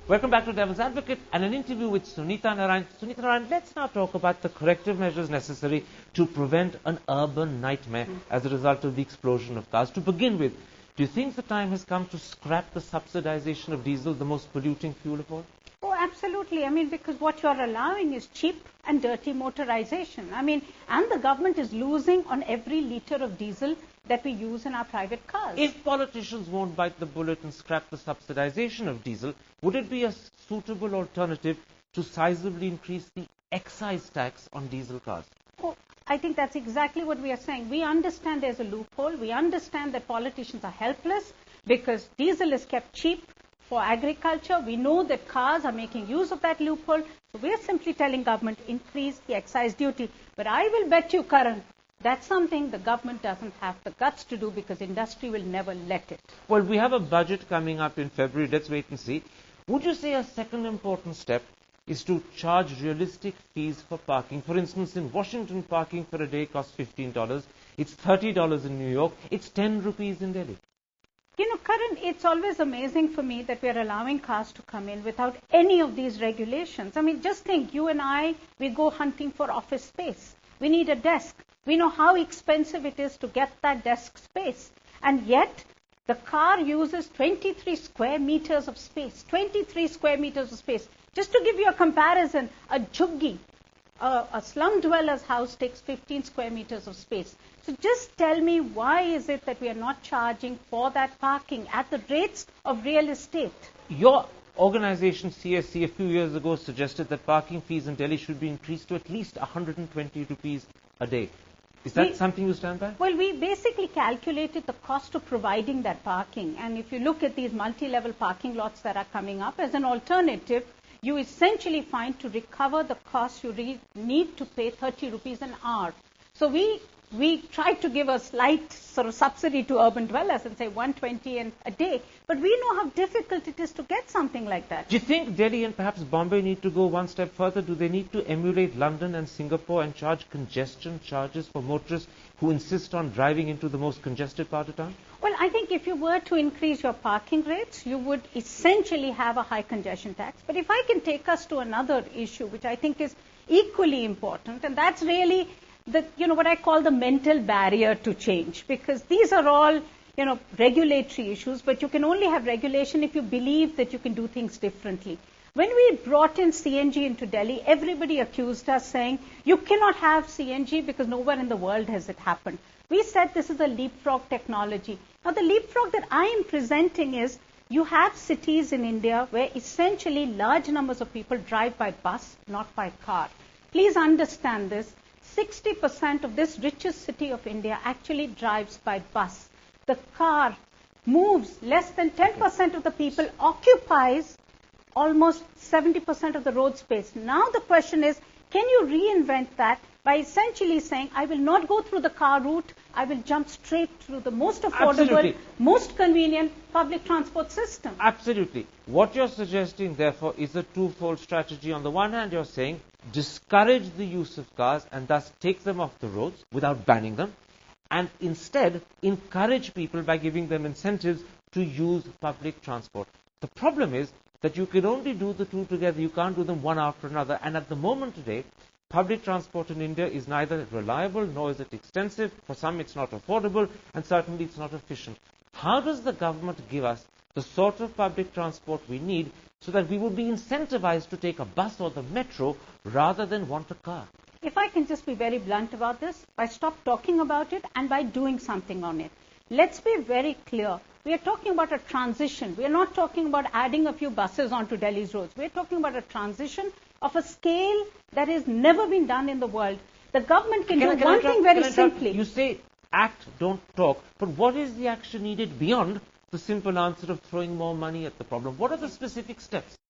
Welcome back to Devil's Advocate and an interview with Sunita Narain. Sunita Narain, let's now talk about the corrective measures necessary to prevent an urban nightmare as a result of the explosion of cars. To begin with, do you think the time has come to scrap the subsidization of diesel, the most polluting fuel of all? Oh, absolutely. I mean, because what you're allowing is cheap and dirty motorization. I mean, and the government is losing on every litre of diesel that we use in our private cars. If politicians won't bite the bullet and scrap the subsidization of diesel, would it be a suitable alternative to sizably increase the excise tax on diesel cars? Oh, I think that's exactly what we are saying. We understand there's a loophole. We understand that politicians are helpless because diesel is kept cheap for agriculture. We know that cars are making use of that loophole. So we are simply telling government, increase the excise duty. But I will bet you, Karan, that's something the government doesn't have the guts to do because industry will never let it. Well, we have a budget coming up in February. Let's wait and see. Would you say a second important step is to charge realistic fees for parking? For instance, in Washington, parking for a day costs $15. It's $30 in New York. It's 10 rupees in Delhi. You know, Karan, it's always amazing for me that we are allowing cars to come in without any of these regulations. I mean, just think, you and I, we go hunting for office space. We need a desk. We know how expensive it is to get that desk space. And yet, the car uses 23 square meters of space. 23 square meters of space. Just to give you a comparison, a jhuggi, a slum dweller's house takes 15 square meters of space. So just tell me, why is it that we are not charging for that parking at the rates of real estate? Your organization, CSC, a few years ago suggested that parking fees in Delhi should be increased to at least 120 rupees a day. Is that something you stand by? Well, we basically calculated the cost of providing that parking. And if you look at these multi-level parking lots that are coming up as an alternative, you essentially find to recover the cost you need to pay 30 rupees an hour. So we tried to give a slight sort of subsidy to urban dwellers and say 120 a day. But we know how difficult it is to get something like that. Do you think Delhi and perhaps Bombay need to go one step further? Do they need to emulate London and Singapore and charge congestion charges for motorists who insist on driving into the most congested part of town? Well, I think if you were to increase your parking rates, you would essentially have a high congestion tax. But if I can take us to another issue, which I think is equally important, and that's really what I call the mental barrier to change, because these are all, regulatory issues, but you can only have regulation if you believe that you can do things differently. When we brought in CNG into Delhi, everybody accused us saying, you cannot have CNG because nowhere in the world has it happened. We said this is a leapfrog technology. Now, the leapfrog that I am presenting is, you have cities in India where essentially large numbers of people drive by bus, not by car. Please understand this. 60% of this richest city of India actually drives by bus. The car moves less than 10% of the people, occupies almost 70% of the road space. Now the question is, can you reinvent that by essentially saying, I will not go through the car route, I will jump straight through the most affordable, most convenient public transport system? Absolutely. What you're suggesting, therefore, is a twofold strategy. On the one hand, you're saying, discourage the use of cars and thus take them off the roads without banning them, and instead encourage people by giving them incentives to use public transport. The problem is that you can only do the two together. You can't do them one after another. And at the moment today, public transport in India is neither reliable nor is it extensive. For some, it's not affordable, and certainly it's not efficient. How does the government give us the sort of public transport we need so that we would be incentivized to take a bus or the metro rather than want a car? If I can just be very blunt about this, by stop talking about it and by doing something on it. Let's be very clear. We are talking about a transition. We are not talking about adding a few buses onto Delhi's roads. We are talking about a transition of a scale that has never been done in the world. The government can do one thing very simply. You say act, don't talk. But what is the action needed beyond the simple answer of throwing more money at the problem? What are the specific steps?